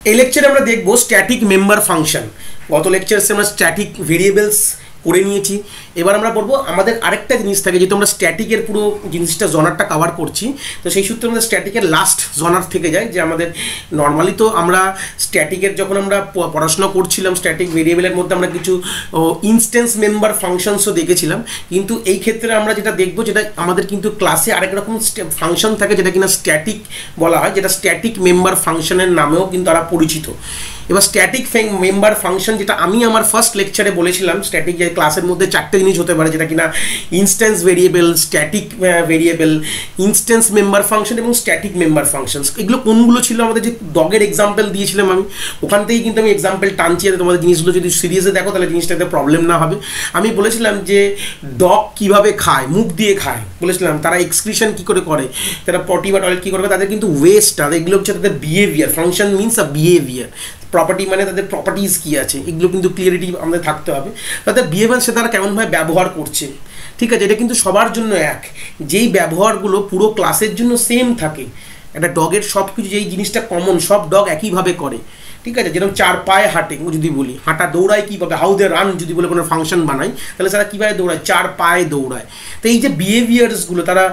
এই লেকচারে আমরা দেখব স্ট্যাটিক মেম্বার ফাংশন। গত লেকচারে আমরা স্ট্যাটিক ভেরিয়েবলস করে নিয়েছি। এবার আমরা পড়বো আমাদের আরেকটা জিনিস থাকে, যেহেতু আমরা স্ট্যাটিকের পুরো জিনিসটা জনারটা কভার করছি, তো সেই সূত্রে আমাদের স্ট্যাটিকের লাস্ট জনার থেকে যায় যে আমাদের নর্মালি তো আমরা স্ট্যাটিকের যখন আমরা পড়াশোনা করছিলাম স্ট্যাটিক ভেরিয়েবলের মধ্যে আমরা কিছু ইনস্ট্যান্স মেম্বার ফাংশনসও দেখেছিলাম, কিন্তু এই ক্ষেত্রে আমরা যেটা দেখবো যেটা আমাদের কিন্তু ক্লাসে আরেক রকম ফাংশন থাকে যেটা কিনা স্ট্যাটিক বলা হয়, যেটা স্ট্যাটিক মেম্বার ফাংশনের নামেও কিন্তু তারা পরিচিত। এবার স্ট্যাটিক মেম্বার ফাংশন যেটা আমি আমার ফার্স্ট লেকচারে বলেছিলাম, স্ট্যাটিক যে ক্লাসের মধ্যে চারটে জিনিস হতে পারে যেটা কিনা instance variable, static variable, instance member function এবং স্ট্যাটিক মেম্বার ফাংশনস। এগুলো কোনগুলো ছিল? আমাদের যে ডগের এক্সাম্পল দিয়েছিলাম আমি, ওখান থেকেই কিন্তু আমি এক্সাম্পল টানছি, তোমাদের জিনিসগুলো যদি সিরিয়াসে দেখো তাহলে জিনিসটাতে প্রবলেম না হবে। আমি বলেছিলাম যে ডগ কিভাবে খায়, মুখ দিয়ে খায় বলেছিলাম, তারা এক্সক্রিশন কী করে করে, তারা পটি বা টয়লেট কী করে, তাদের কিন্তু ওয়েস্ট, এগুলো হচ্ছে তাদের behaviour. Function means a behaviour, property মানে তাদের প্রপার্টিজ কী আছে, এগুলো কিন্তু ক্লিয়ারিটি আমাদের থাকতে হবে। তাদের বিহেভিয়ার সে তারা কেমনভাবে ব্যবহার করছে, ঠিক আছে, এটা কিন্তু সবার জন্য এক। যেই ব্যবহারগুলো পুরো ক্লাসের জন্য সেম থাকে, একটা ডগের সব কিছু যেই জিনিসটা কমন, সব ডগ একইভাবে করে, ঠিক আছে। যেরকম চার পায়ে হাঁটে যদি বলি, হাঁটা দৌড়ায় কীভাবে, হাউ দে রান যদি বলে কোনো ফাংশন বানাই, তাহলে তারা কীভাবে দৌড়ায়, চার পায়ে দৌড়ায়। তো এই যে বিহেভিয়ার্সগুলো তারা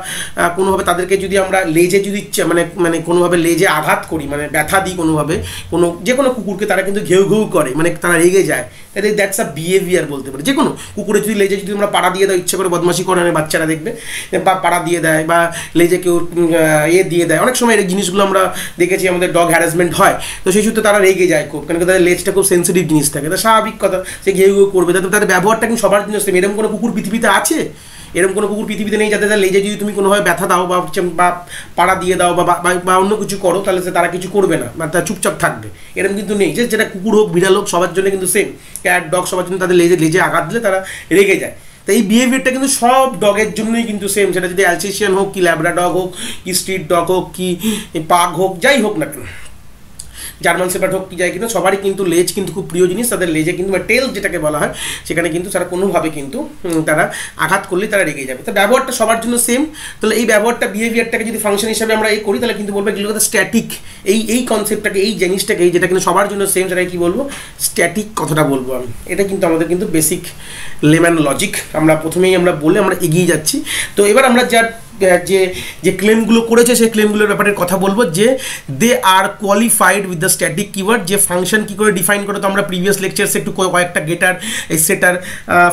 কোনোভাবে তাদেরকে যদি আমরা লেজে যদি মানে কোনোভাবে লেজে আঘাত করি, মানে ব্যথা দিই কোনোভাবে, যে কোনো কুকুরকে তারা কিন্তু ঘেউ ঘেউ করে, মানে তারা রেগে যায়, তাহলে দ্যাটস আ বিহেভিয়ার বলতে পারে। যে কোনো কুকুরে যদি লেজে যদি আমরা পাড়া দিয়ে দেয়, ইচ্ছে করে বদমাশি করে বাচ্চারা দেখবে, বা পাড়া দিয়ে দেয় বা লেজে কেউ দিয়ে দেয়, অনেক সময় এই জিনিসগুলো আমরা দেখেছি আমাদের ডগ হ্যারাসমেন্ট হয়, তো সেই সূত্রে তারা রেগে যায় খুব, কারণ তাদের লেজটা খুব সেন্সিটিভ জিনিস থাকে, তা স্বাভাবিক কথা সে ঘেউ ঘেউ করবে। তাদের ব্যবহারটা কিন্তু সবার জন্য সেম। এরকম কোনো কুকুর পৃথিবীতে আছে? এরকম কোনো কুকুর পৃথিবীতে নেই যাতে তার লেজে যদি তুমি কোনোভাবে ব্যথা দাও বা পাড়া দিয়ে দাও বা অন্য কিছু করো, তাহলে সে তারা কিছু করবে না, বা তারা চুপচাপ থাকবে, এরকম কিন্তু নেই। যেটা কুকুর হোক, বিড়াল হোক, সবার জন্য কিন্তু সেম। ক্যাট, ডগ সবার জন্য তাদের লেজে আঘাত দিলে তারা রেগে যায়। তো এই বিহেভিয়ারটা কিন্তু সব ডগের জন্যই কিন্তু সেম, সেটা যদি অ্যালসেশিয়ান হোক, কি ল্যাব্রাডগ হোক, কি স্ট্রিট ডগ হোক, কি পাগ হোক, যাই হোক না কেন, জার্মান শেপার্ড হোক কি যায়, কিন্তু সবারই কিন্তু লেজ কিন্তু খুব প্রিয় জিনিস। তাদের লেজে কিন্তু টেল যেটাকে বলা হয়, সেখানে কিন্তু তারা কোনোভাবে কিন্তু তারা আঘাত করলেই তারা রেগে যাবে। তো ব্যবহারটা সবার জন্য সেম। তাহলে এই ব্যবহারটা বিহেভিয়ারটাকে যদি ফাংশন হিসাবে আমরা করি, তাহলে কিন্তু বলবো এগুলো স্ট্যাটিক। এই কনসেপ্টটাকে, এই জিনিসটাকে, যেটা কিন্তু সবার জন্য সেম, সেটাকে কী বলবো, স্ট্যাটিক কথাটা বলবো আমি। এটা কিন্তু আমাদের কিন্তু বেসিক লেম্যান লজিক আমরা প্রথমেই আমরা বলে আমরা এগিয়ে যাচ্ছি। তো এবার আমরা যে ক্লেমগুলো করেছে সেই ক্লেমগুলোর ব্যাপারে কথা বলবো, যে they are qualified with the static keyword. যে ফাংশন কী করে ডিফাইন করে, তো আমরা প্রিভিয়াস লেকচারসে একটু কয়েকটা গেটার, সেটার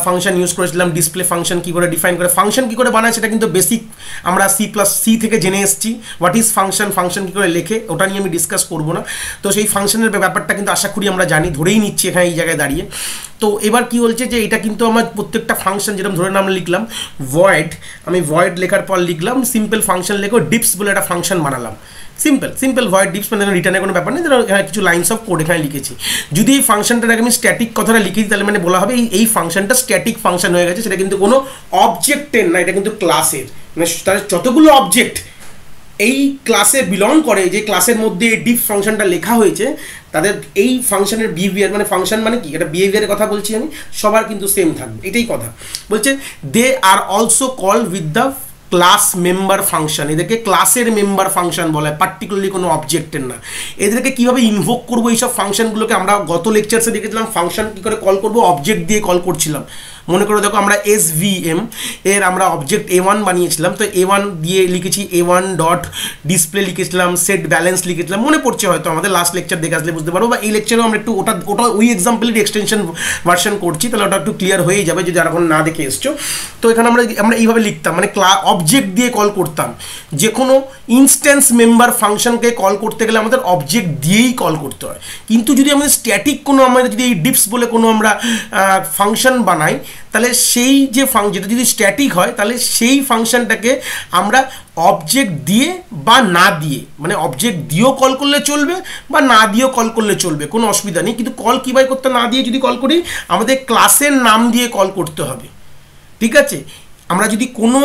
ফাংশন ইউজ করেছিলাম। ডিসপ্লে ফাংশন কী করে ডিফাইন করে, ফাংশন কী করে বানায় সেটা কিন্তু বেসিক আমরা C+C থেকে জেনে এসেছি। হোয়াট ইজ ফাংশন কী করে লেখে, ওটা নিয়ে আমি ডিসকাস করবো না। তো সেই ফাংশনের ব্যাপারটা কিন্তু আশা করি আমরা জানি, ধরেই নিচ্ছি এখানে এই জায়গায় দাঁড়িয়ে। তো এবার কি বলছে যে এটা কিন্তু আমার প্রত্যেকটা ফাংশন, যেরকম ধরে আমরা লিখলাম ভয়েড, আমি ভয়েড লেখার পর লিখলাম সিম্পল ফাংশন লেখো ডিপস বলে একটা ফাংশন বানালাম। সিম্পল ভয়েড ডিপস, মানে রিটার্নের কোনো ব্যাপার নেই, এখানে কিছু লাইনস অফ কোড এখানে লিখেছি। যদি এই ফাংশনটাকে আমি স্ট্যাটিক কথাটা লিখেছি, তাহলে মানে বলা হবে এই ফাংশনটা স্ট্যাটিক ফাংশন হয়ে গেছে। সেটা কিন্তু কোনো অবজেক্টের না, এটা কিন্তু ক্লাসের, মানে তার যতগুলো অবজেক্ট এই ক্লাসে বিলং করে, যে ক্লাসের মধ্যে এই ডিপ ফাংশনটা লেখা হয়েছে, তাদের এই ফাংশনের বিহেভিয়ার, মানে ফাংশন মানে কি, এটা বিহেভিয়ারের কথা বলছি আমি, সবার কিন্তু সেম থাকবে, এটাই কথা বলছে। They are also called with the class member function. এদেরকে ক্লাসের মেম্বার ফাংশন বলা হয়, পার্টিকুলারলি কোনো অবজেক্টের না। এদেরকে কীভাবে ইনভোক করবো, এইসব ফাংশনগুলোকে আমরা গত লেকচারসে দেখেছিলাম। ফাংশন কী করে কল করবো, অবজেক্ট দিয়ে কল করছিলাম। মনে করে দেখো, আমরা SVM এর আমরা অবজেক্ট A1 বানিয়েছিলাম, তো A1 দিয়ে লিখেছি A1 ডট ডিসপ্লে লিখেছিলাম, সেট ব্যালেন্স লিখেছিলাম, মনে পড়ছে হয়তো, আমাদের লাস্ট লেকচার দেখে আসলে বুঝতে পারবো, বা এই লেকচারেও আমরা একটু ওটা ওই এক্সাম্পলের এক্সটেনশন ভার্সন করছি, তাহলে ওটা একটু ক্লিয়ার হয়ে যাবে যদি যারা এখন না দেখে এসছো। তো এখানে আমরা এইভাবে লিখতাম, মানে অবজেক্ট দিয়ে কল করতাম। যে কোনো ইনস্ট্যান্স মেম্বার ফাংশনকে কল করতে গেলে আমাদের অবজেক্ট দিয়েই কল করতে হয়। কিন্তু যদি আমাদের স্ট্যাটিক কোনো, আমরা যদি এই ডিপস বলে কোনো আমরা ফাংশন বানাই, তাহলে সেই যে যেটা যদি স্ট্যাটিক হয়, তাহলে সেই ফাংশনটাকে আমরা অবজেক্ট দিয়ে বা না দিয়ে, মানে অবজেক্ট দিয়েও কল করলে চলবে বা না দিয়েও কল করলে চলবে, কোনো অসুবিধা নেই। কিন্তু কল কীভাবে করতে, না দিয়ে যদি কল করি, আমাদের ক্লাসের নাম দিয়ে কল করতে হবে, ঠিক আছে। আমরা যদি কোনো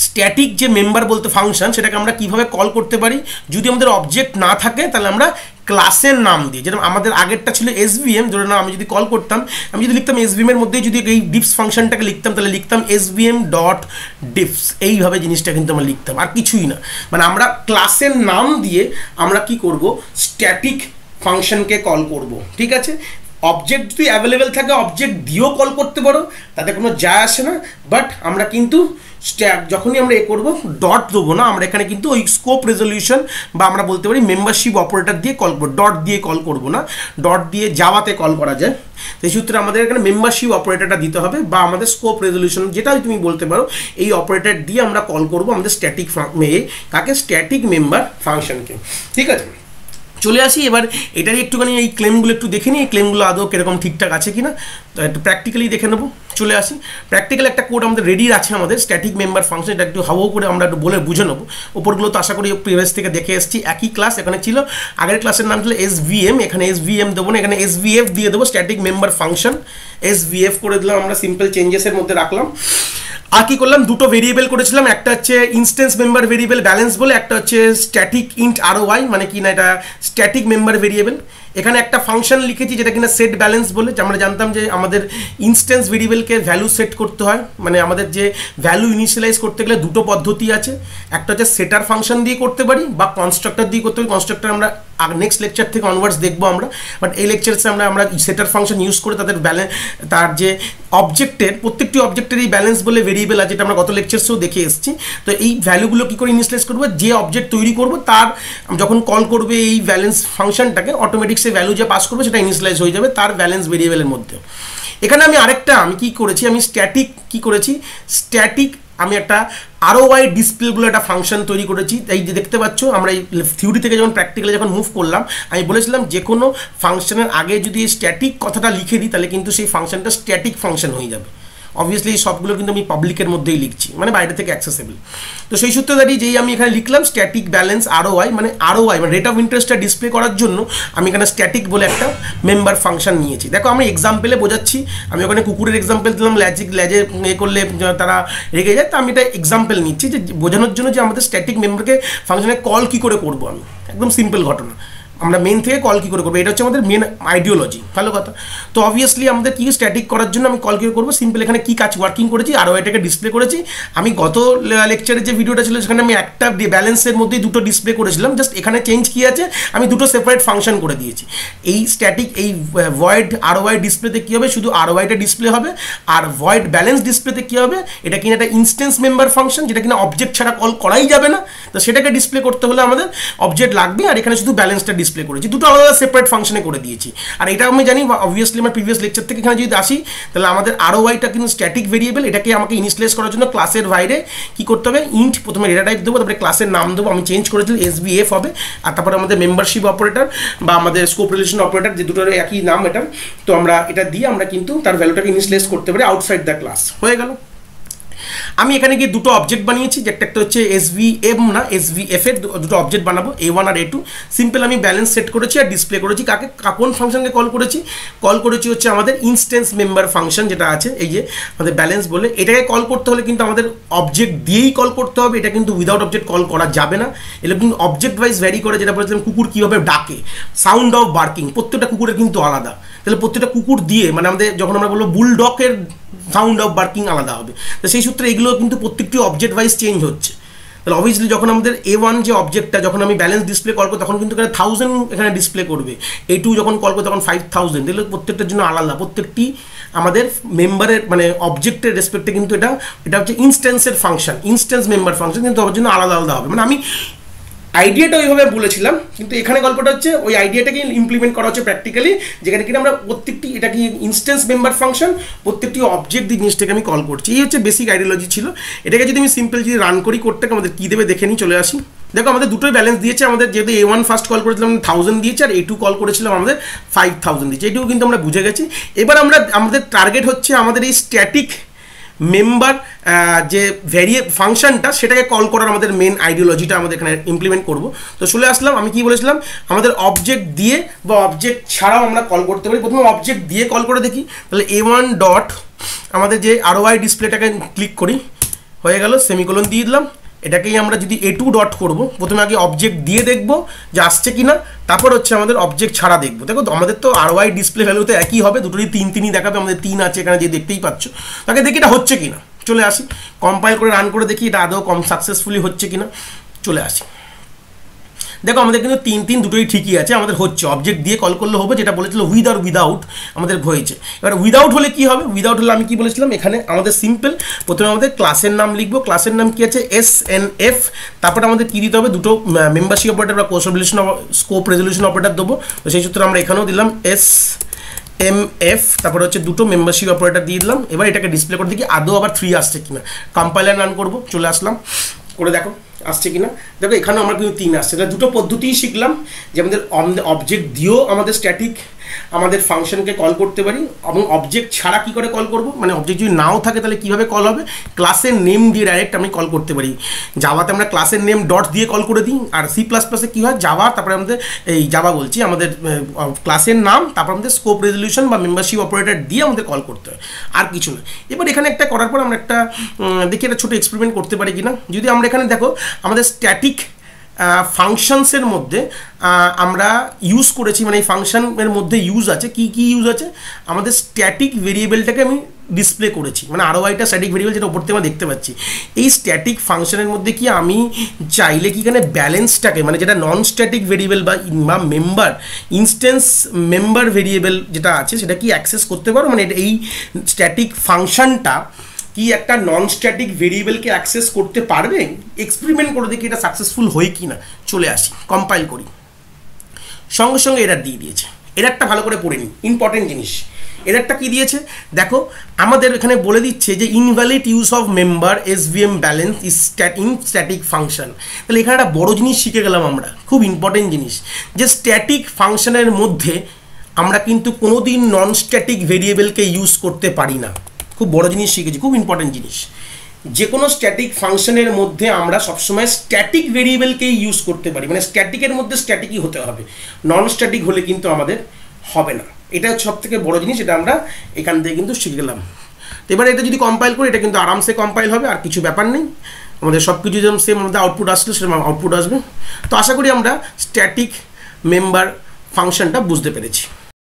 স্ট্যাটিক যে মেম্বার বলতে ফাংশন, সেটাকে আমরা কিভাবে কল করতে পারি, যদি আমাদের অবজেক্ট না থাকে, তাহলে আমরা ক্লাসের নাম দিয়ে, যেরকম আমাদের আগেরটা ছিল SVM, ধরে না আমি যদি কল করতাম, আমি যদি লিখতাম SVM এর মধ্যেই যদি এই ডিপস ফাংশনটাকে লিখতাম, তাহলে লিখতাম SVM ডট ডিপস, এইভাবে জিনিসটা কিন্তু আমরা লিখতাম, আর কিছুই না। মানে আমরা ক্লাসের নাম দিয়ে আমরা কি করব, স্ট্যাটিক ফাংশনকে কল করব, ঠিক আছে। অবজেক্ট যদি অ্যাভেলেবেল থাকে অবজেক্ট দিয়েও কল করতে পারো, তাতে কোনো যায় আসে না। বাট আমরা কিন্তু যখনই আমরা করবো ডট দেবো না, আমরা এখানে কিন্তু ওই স্কোপ রেজলিউশন বা আমরা বলতে পারি মেম্বারশিপ অপারেটর দিয়ে কল করবো, ডট দিয়ে কল করবো না। ডট দিয়ে জাভাতে কল করা যায়, সেই সূত্রে আমাদের এখানে মেম্বারশিপ অপারেটরটা দিতে হবে, বা আমাদের স্কোপ রেজলিউশন যেটা তুমি বলতে পারো, এই অপারেটর দিয়ে আমরা কল করবো আমাদের স্ট্যাটিক কাকে, স্ট্যাটিক মেম্বার ফাংশনকে, ঠিক আছে। চলে আসি এবার এটারই একটুখানি এই ক্লেমগুলো একটু দেখে নিই, এই ক্লেমগুলো আদৌ কীরকম ঠিকঠাক আছে কিনা, তো একটু প্র্যাকটিক্যালি দেখে নেবো। চলে আসি, প্র্যাকটিক্যাল একটা কোড আমাদের রেডি আছে, আমাদের স্ট্যাটিক মেম্বার ফাংশন, এটা একটু হাওয়া করে আমরা একটু বলে বুঝে নেবো। ওপরগুলো তো আশা করি প্রিভিয়াস থেকে দেখে এসেছি, একই ক্লাস এখানে ছিল, আগের ক্লাসের নাম ছিল SVM, এখানে SVM দেবো না, এখানে SVF দিয়ে দেবো, স্ট্যাটিক মেম্বার ফাংশন। SVF করে দিলাম, আমরা সিম্পল চেঞ্জেসের মধ্যে রাখলাম। আর কি করলাম, দুটো ভেরিয়েবল করেছিলাম, একটা হচ্ছে ইনস্ট্যান্স মেম্বার ভেরিয়েবল ব্যালেন্স বলে, একটা হচ্ছে স্ট্যাটিক ইন্ট ROI, মানে কি না এটা স্ট্যাটিক মেম্বার ভেরিয়েবল। এখানে একটা ফাংশন লিখেছি যেটা কিনা সেট ব্যালেন্স বলে, আমরা জানতাম যে আমাদের ইনস্ট্যান্স ভেরিয়েবলকে ভ্যালু সেট করতে হয়, মানে আমাদের যে ভ্যালু ইনিশিয়ালাইজ করতে গেলে দুটো পদ্ধতি আছে, একটা হচ্ছে সেটার ফাংশন দিয়ে করতে পারি বা কনস্ট্রাক্টর দিয়ে করতে পারি। কনস্ট্রাক্টর আমরা নেক্সট লেকচার থেকে অনওয়ার্ডস দেখবো আমরা, বাট এই লেকচারসে আমরা সেটার ফাংশন ইউজ করে তাদের তার যে অবজেক্টের প্রত্যেকটি অবজেক্টের এই ব্যালেন্স বলে ভেরিয়েবল আছে, যেটা আমরা গত লেকচারসেও দেখে এসেছি। তো এই ভ্যালুগুলো কী করে ইনিশিয়ালাইজ করবো, যে অবজেক্ট তৈরি করবো তার যখন কল করবে এই ব্যালেন্স ফাংশনটাকে, অটোমেটিক সে ভ্যালু যে পাস করবে সেটা ইনিশিয়ালাইজ হয়ে যাবে তার ব্যালেন্স ভেরিয়েবলের মধ্যে। এখানে আমি কি করেছি, আমি স্ট্যাটিক কি করেছি, স্ট্যাটিক আমি একটা ROI ডিসপ্লে বলে একটা ফাংশন তৈরি করেছি। এই যে দেখতে পাচ্ছ, আমরা এই থিওরি থেকে যখন প্র্যাকটিক্যালে যখন মুভ করলাম, আমি বলেছিলাম যে কোনো ফাংশনের আগে যদি স্ট্যাটিক কথাটা লিখে দিই তাহলে কিন্তু সেই ফাংশনটা স্ট্যাটিক ফাংশন হয়ে যাবে। অবভিয়াসলি এই সবগুলো কিন্তু আমি পাবলিকের মধ্যেই লিখছি, মানে বাইরে থেকে অ্যাক্সেসেবল। তো সেই সূত্রে দাঁড়িয়ে যেই আমি এখানে লিখলাম স্ট্যাটিক ব্যালেন্স ROI, মানে রেট অফ ইন্টারেস্টটা ডিসপ্লে করার জন্য আমি এখানে স্ট্যাটিক বলে একটা মেম্বার ফাংশন নিয়েছি। দেখো আমি এক্সাম্পলে বোঝাচ্ছি, আমি ওখানে কুকুরের এক্সাম্পল দিলাম, লেজে করলে তারা রেগে যায়, তো আমি এটা এক্সাম্পল নিচ্ছি যে বোঝানোর জন্য যে আমাদের স্ট্যাটিক মেম্বারকে ফাংশনে কল কী করে করবো। আমি একদম সিম্পল ঘটনা, আমরা মেন থেকে কল কী করে করবো, এটা হচ্ছে আমাদের মেন আইডিওলজি, ভালো কথা। তো অবভিয়াসলি আমাদের কি স্ট্যাটিক করার জন্য আমি কল কী করবো, সিম্পল এখানে কী কাজ ওয়ার্কিং করেছি, ROIটাকে ডিসপ্লে করেছি। আমি গত লেকচারে যে ভিডিওটা ছিল সেখানে আমি একটা ব্যালেন্সের মধ্যেই দুটো ডিসপ্লে করেছিলাম, জাস্ট এখানে চেঞ্জ কী আছে, আমি দুটো সেপারেট ফাংশন করে দিয়েছি। এই স্ট্যাটিক এই ভয়েড ROI ডিসপ্লেতে কী হবে, শুধু ROIটা ডিসপ্লে হবে, আর ভয়েড ব্যালেন্স ডিসপ্লেতে কী হবে, এটা কিনা একটা ইনস্ট্যান্স মেম্বার ফাংশন, যেটা কিনা অবজেক্ট ছাড়া কল করাই যাবে না, তো সেটাকে ডিসপ্লে করতে হলে আমাদের অবজেক্ট লাগবে, আর এখানে শুধু ব্যালেন্সটা ডিসপ্লে করেছি, দুটো আলাদা সেপারেট ফাংশনে করে দিয়েছি। আর এটা আমি জানি অবভিয়াসলি আমার প্রিভিয়াস লেকচার থেকে এখানে যদি আসি, তাহলে আমাদের ROIটা কিন্তু স্ট্যাটিক ভেরিয়েবল, এটাকে আমাকে ইনিশিয়ালাইজ করার জন্য ক্লাসের বাইরে কি করতে হবে, ইন্ট প্রথমে ডেটা টাইপ দেবো, তারপরে ক্লাসের নাম দেবো, আমি চেঞ্জ করেছিলাম SVF হবে, আর তারপরে আমাদের মেম্বারশিপ অপারেটর বা আমাদের স্কোপ রিলেশন অপারেটর, যে দুটোর একই নাম এটা, তো আমরা এটা দিয়ে আমরা কিন্তু তার ভ্যালুটাকে ইনিশিয়ালাইজ করতে পারি আউটসাইড দ্য ক্লাস। হয়ে গেল। আমি এখানে গিয়ে দুটো অবজেক্ট বানিয়েছি, যে একটা হচ্ছে SVM না SVF এর দুটো অবজেক্ট বানাবো, A1 আর A2। সিম্পল আমি ব্যালেন্স সেট করেছি আর ডিসপ্লে করেছি, কাকে কোন ফাংশনকে কল করেছি হচ্ছে আমাদের ইনস্ট্যান্স মেম্বার ফাংশন যেটা আছে, এই যে আমাদের ব্যালেন্স বলে, এটাকে কল করতে হলে কিন্তু আমাদের অবজেক্ট দিয়েই কল করতে হবে, এটা কিন্তু উইদাউট অবজেক্ট কল করা যাবে না। এগুলো কিন্তু অবজেক্ট ওয়াইজ ভ্যারি করে, যেটা বলেছিলাম কুকুর কীভাবে ডাকে, সাউন্ড অফ বার্কিং প্রত্যেকটা কুকুরের কিন্তু আলাদা, তাহলে প্রত্যেকটা কুকুর দিয়ে মানে আমাদের যখন আমরা বলবো বুলডগের সাউন্ড অফ বার্কিং আলাদা হবে, তো সেই সূত্রে এগুলো কিন্তু প্রত্যেকটি অবজেক্ট ওয়াইজ চেঞ্জ হচ্ছে। তাহলে অবভিয়াসলি যখন আমাদের A1 যে অবজেক্টটা যখন আমি ব্যালেন্স ডিসপ্লে কল করবো তখন কিন্তু এখানে 1000 এখানে ডিসপ্লে করবে, A2 যখন কল করবো তখন 5000, তাহলে প্রত্যেকটার জন্য আলাদা, প্রত্যেকটি আমাদের মেম্বারের মানে অবজেক্টের রেসপেক্টে কিন্তু এটা হচ্ছে ইনস্ট্যান্সের ফাংশন, ইনস্ট্যান্স মেম্বার ফাংশন, কিন্তু ওর জন্য আলাদা আলাদা হবে। মানে আমি আইডিয়াটা ওইভাবে বলেছিলাম, কিন্তু এখানে গল্পটা হচ্ছে ওই আইডিয়াটাকে ইমপ্লিমেন্ট করা হচ্ছে প্র্যাকটিক্যালি, যেখানে কিনা আমরা প্রত্যেকটি এটা কি ইনস্ট্যান্স মেম্বার ফাংশন, প্রত্যেকটি অবজেক্ট দিয়ে জিনিসটাকে আমি কল করছি। এই হচ্ছে বেসিক আইডিওলজি ছিল। এটাকে যদি আমি সিম্পল যদি রান করি করতে আমাদের কী দেবে দেখে নিই, চলে আসি। দেখো আমাদের দুটোই ব্যালেন্স দিয়েছে, আমাদের যেহেতু A1 ফার্স্ট কল করেছিলাম 1000 দিয়েছে, আর A2 কল করেছিলাম আমাদের 5000 দিয়েছে, এটুকু কিন্তু আমরা বুঝে গেছি। এবার আমাদের টার্গেট হচ্ছে আমাদের এই স্ট্যাটিক মেম্বার যে ফাংশনটা সেটাকে কল করার আমাদের মেন আইডিওলজিটা আমাদের এখানে ইমপ্লিমেন্ট করব। তো চলে আসলাম, আমি কি বলেছিলাম, আমাদের অবজেক্ট দিয়ে বা অবজেক্ট ছাড়াও আমরা কল করতে পারি। প্রথমে অবজেক্ট দিয়ে কল করে দেখি, তাহলে A1 ডট আমাদের যে ROI ডিসপ্লেটাকে ক্লিক করি, হয়ে গেল, সেমিকোলন দিয়ে দিলাম। এটাকেই আমরা যদি A2 ডট করবো, প্রথমে আগে অবজেক্ট দিয়ে দেখবো যে আসছে কিনা, তারপর হচ্ছে আমাদের অবজেক্ট ছাড়া দেখবো। দেখো আমাদের তো ROI ডিসপ্লে ভ্যালুতে একই হবে, দুটোরই 3 দেখাবে, আমাদের 3 আছে এখানে, যে দেখতেই পাচ্ছ। তাকে দেখি এটা হচ্ছে কিনা, চলে আসি, কম্পাইল করে রান করে দেখি এটা আদৌ সাকসেসফুলি হচ্ছে কিনা, চলে আসি। দেখো আমাদের কিন্তু 3 দুটোই ঠিকই আছে, আমাদের হচ্ছে অবজেক্ট দিয়ে কল করলে হবে, যেটা বলেছিল উইথ আর উইদাউট আমাদের হয়েছে। এবার উইদাউট হলে কি হবে, উইদাউট হলে আমি কি বলেছিলাম, এখানে আমাদের সিম্পল প্রথমে আমাদের ক্লাসের নাম লিখবো, ক্লাসের নাম কি আছে SNF, তারপরে আমাদের কি দিতে হবে, দুটো মেম্বারশিপ অপারেটর বা স্কোপ রেজলিউশন অপারেটর দেবো। তো সেই সূত্রে আমরা এখানেও দিলাম SMF, তারপরে হচ্ছে দুটো মেম্বারশিপ অপারেটর দিয়ে দিলাম। এবার এটাকে ডিসপ্লে করে দেখি আদৌ আবার 3 আসছে কিনা, কম্পাইলার রান করবো, চলে আসলাম, করে দেখো আসছে কিনা। দেখো এখানেও আমরা কিন্তু 3 আসছে। তাহলে দুটো পদ্ধতিই শিখলাম, যে আমাদের অবজেক্ট দিয়েও আমাদের স্ট্যাটিক আমাদের ফাংশনকে কল করতে পারি, এবং অবজেক্ট ছাড়া কি করে কল করব, মানে অবজেক্ট যদি নাও থাকে তাহলে কীভাবে কল হবে, ক্লাসের নেম দিয়ে ডাইরেক্ট আমি কল করতে পারি। জাভাতে আমরা ক্লাসের নেম ডট দিয়ে কল করে দিই, আর C++-এ কী হয়, জাভা তারপরে আমাদের এই জাভা বলছি আমাদের ক্লাসের নাম, তারপর আমাদের স্কোপ রেজলিউশন বা মেম্বারশিপ অপারেটর দিয়ে আমাদের কল করতে হয়, আর কিছু না। এবার এখানে একটা করার পর আমরা একটা দেখি একটা ছোটো এক্সপেরিমেন্ট করতে পারি কিনা। যদি আমরা এখানে দেখো আমাদের স্ট্যাটিক ফাংশনসের মধ্যে আমরা ইউজ করেছি, মানে এই ফাংশনের মধ্যে ইউজ আছে কি কি ইউজ আছে, আমাদের স্ট্যাটিক ভেরিয়েবলটাকে আমি ডিসপ্লে করেছি, মানে ROI-টা স্ট্যাটিক ভেরিয়েবল যেটা ওপর থেকে আমরা দেখতে পাচ্ছি। এই স্ট্যাটিক ফাংশনের মধ্যে কি আমি চাইলে কি এখানে ব্যালেন্সটাকে, মানে যেটা নন স্ট্যাটিক ভেরিয়েবল বা মেম্বার ইনস্ট্যান্স মেম্বার ভেরিয়েবল যেটা আছে সেটা কি অ্যাক্সেস করতে পারো, মানে এই স্ট্যাটিক ফাংশনটা কি একটা নন স্ট্যাটিক ভেরিয়েবলকে অ্যাক্সেস করতে পারবে। এক্সপেরিমেন্ট করে দেখি এটা সাকসেসফুল হয় কি না। চলে আসি, কম্পাইল করি, সঙ্গে সঙ্গে এরার দিয়ে দিয়েছে। এরারটা ভালো করে পড়ে নিই, ইম্পর্টেন্ট জিনিস। এরারটা কি দিয়েছে দেখো, আমাদের এখানে বলে দিচ্ছে যে invalid use of member SVM balance is in static function. তাহলে এখানে একটা বড় জিনিস শিখে গেলাম আমরা, খুব ইম্পর্টেন্ট জিনিস, যে স্ট্যাটিক ফাংশনের মধ্যে আমরা কিন্তু কোনোদিন নন স্ট্যাটিক ভেরিয়েবলকে ইউজ করতে পারি না। খুব বড় জিনিস শিখেছি, খুব ইম্পর্টেন্ট জিনিস। যে কোনো স্ট্যাটিক ফাংশনের মধ্যে আমরা সবসময় স্ট্যাটিক ভেরিয়েবলকেই ইউজ করতে পারি, মানে স্ট্যাটিকের মধ্যে স্ট্যাটিকই হতে হবে, নন স্ট্যাটিক হলে কিন্তু আমাদের হবে না। এটা হচ্ছে সব থেকে বড় জিনিস, এটা আমরা এখান থেকে কিন্তু শিখে গেলাম। তো এবার এটা যদি কম্পাইল করি, এটা কিন্তু আরামসে কম্পাইল হবে, আর কিছু ব্যাপার নেই, আমাদের সব কিছু যেমন সেম আমাদের আউটপুট আসলে সেরকম আউটপুট আসবে। তো আশা করি আমরা স্ট্যাটিক মেম্বার ফাংশনটা বুঝতে পেরেছি।